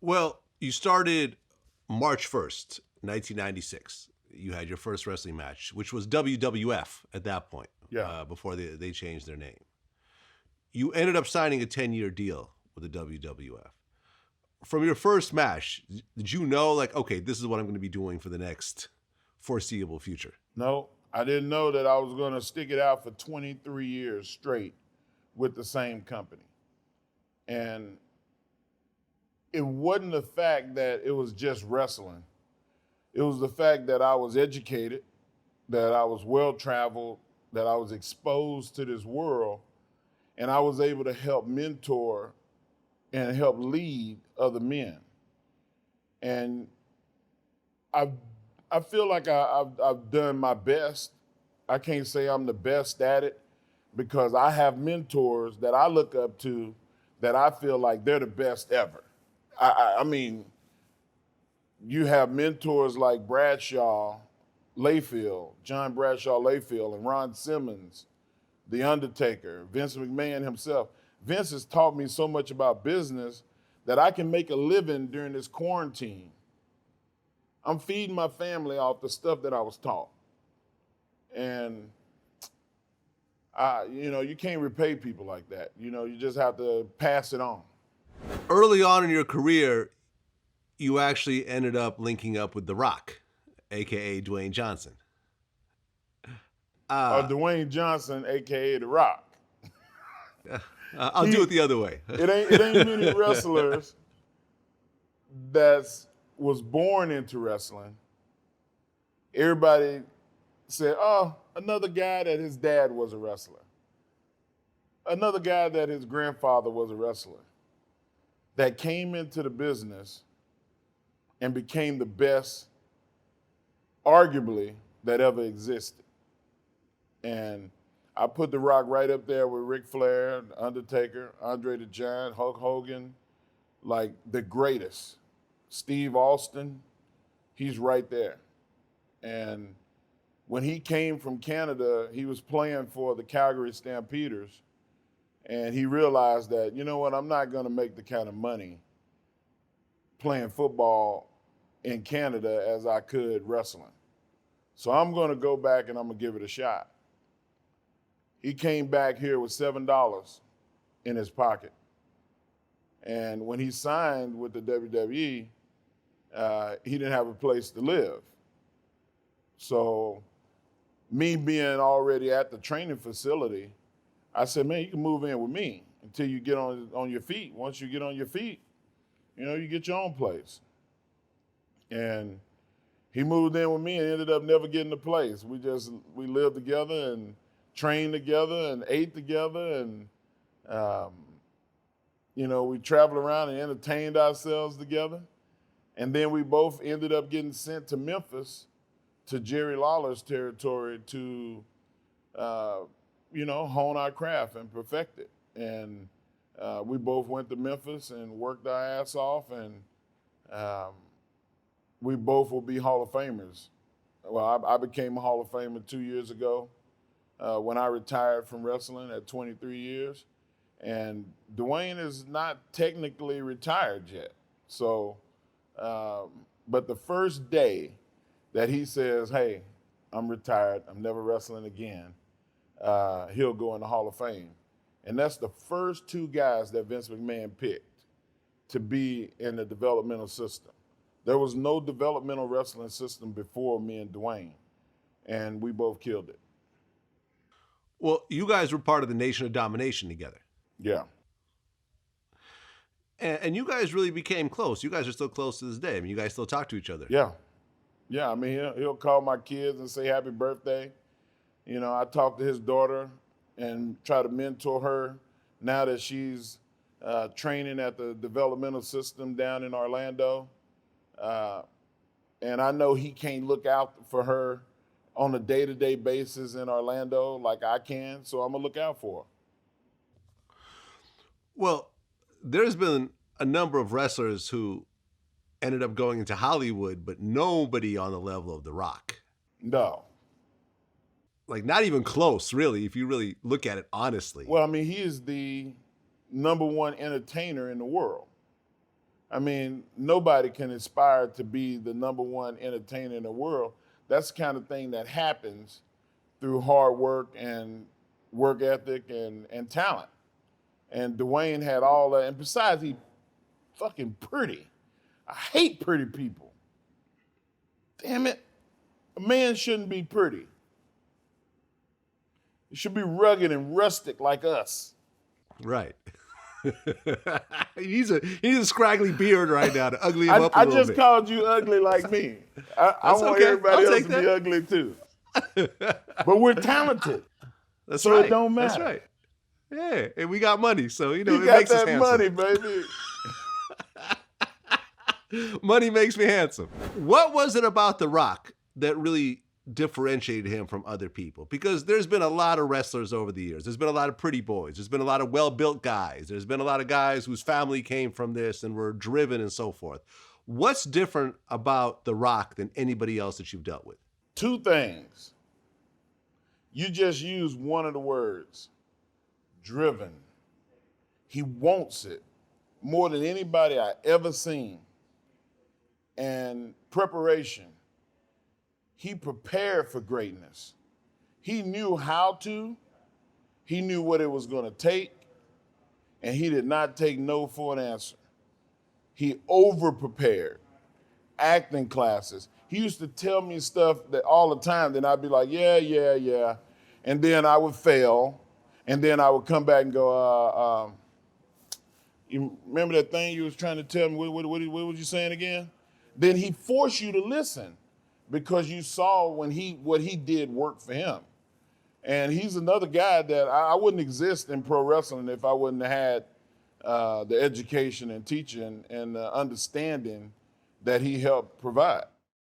Well, you started March 1st, 1996. You had your first wrestling match, which was WWF at that point, Yeah. before they changed their name. You ended up signing a 10-year deal with the WWF. From your first match, did you know, like, okay, this is what I'm going to be doing for the next foreseeable future? No, I didn't know that I was going to stick it out for 23 years straight with the same company. And it wasn't the fact that it was just wrestling. It was the fact that I was educated, that I was well-traveled, that I was exposed to this world, and I was able to help mentor and help lead other men. And I feel like I've done my best. I can't say I'm the best at it because I have mentors that I look up to that I feel like they're the best ever. I mean, you have mentors like John Bradshaw Layfield, and Ron Simmons, The Undertaker, Vince McMahon himself. Vince has taught me so much about business that I can make a living during this quarantine. I'm feeding my family off the stuff that I was taught. And you can't repay people like that. You just have to pass it on. Early on in your career, you actually ended up linking up with The Rock, a.k.a. Dwayne Johnson. Dwayne Johnson, a.k.a. The Rock. I'll do it the other way. It ain't many wrestlers that was born into wrestling. Everybody said, oh, another guy that his dad was a wrestler. Another guy that his grandfather was a wrestler. That came into the business and became the best, arguably, that ever existed. And I put The Rock right up there with Ric Flair, The Undertaker, Andre the Giant, Hulk Hogan, like the greatest. Steve Austin, he's right there. And when he came from Canada, he was playing for the Calgary Stampeders. And he realized that, you know what, I'm not going to make the kind of money playing football in Canada as I could wrestling. So I'm going to go back and I'm going to give it a shot. He came back here with $7 in his pocket. And when he signed with the WWE, he didn't have a place to live. So me being already at the training facility, I said, man, you can move in with me until you get on your feet. Once you get on your feet, you get your own place. And he moved in with me and ended up never getting a place. We lived together and trained together and ate together, and we traveled around and entertained ourselves together. And then we both ended up getting sent to Memphis, to Jerry Lawler's territory to hone our craft and perfect it. And we both went to Memphis and worked our ass off, and we both will be Hall of Famers. Well, I became a Hall of Famer 2 years ago when I retired from wrestling at 23 years. And Dwayne is not technically retired yet. So, but the first day that he says, hey, I'm retired, I'm never wrestling again, he'll go in the Hall of Fame. And that's the first two guys that Vince McMahon picked to be in the developmental system. There was no developmental wrestling system before me and Dwayne, and we both killed it. Well, you guys were part of the Nation of Domination together. Yeah. And you guys really became close. You guys are still close to this day. I mean, you guys still talk to each other. Yeah. Yeah, I mean, he'll call my kids and say happy birthday. I talk to his daughter and try to mentor her now that she's training at the developmental system down in Orlando. And I know he can't look out for her on a day-to-day basis in Orlando like I can, so I'm going to look out for her. Well, there's been a number of wrestlers who ended up going into Hollywood, but nobody on the level of The Rock. No. Like, not even close, really, if you really look at it honestly. Well, I mean, he is the number one entertainer in the world. I mean, nobody can aspire to be the number one entertainer in the world. That's the kind of thing that happens through hard work and work ethic and talent. And Dwayne had all that. And besides, he fucking pretty. I hate pretty people. Damn it. A man shouldn't be pretty. He should be rugged and rustic like us. Right. he needs a scraggly beard right now to ugly him up a I little just bit. called you ugly like me. I want okay. everybody I'll else take to be that. ugly too. But we're talented. That's so right. it don't matter. That's right. Yeah, and we got money, so you know You it got makes us that handsome. money, baby. Money makes me handsome. What was it about The Rock that really differentiated him from other people? Because there's been a lot of wrestlers over the years. There's been a lot of pretty boys. There's been a lot of well-built guys. There's been a lot of guys whose family came from this and were driven and so forth. What's different about The Rock than anybody else that you've dealt with? Two things. You just used one of the words, driven. He wants it more than anybody I ever seen. And preparation. He prepared for greatness. He knew how to, he knew what it was going to take, and he did not take no for an answer. He over-prepared. Acting classes. He used to tell me stuff that all the time, then I'd be like, yeah. And then I would fail, and then I would come back and go, you remember that thing you was trying to tell me? What was you saying again? Then he forced you to listen because you saw what he did work for him. And he's another guy that I wouldn't exist in pro wrestling if I wouldn't have had the education and teaching and understanding that he helped provide.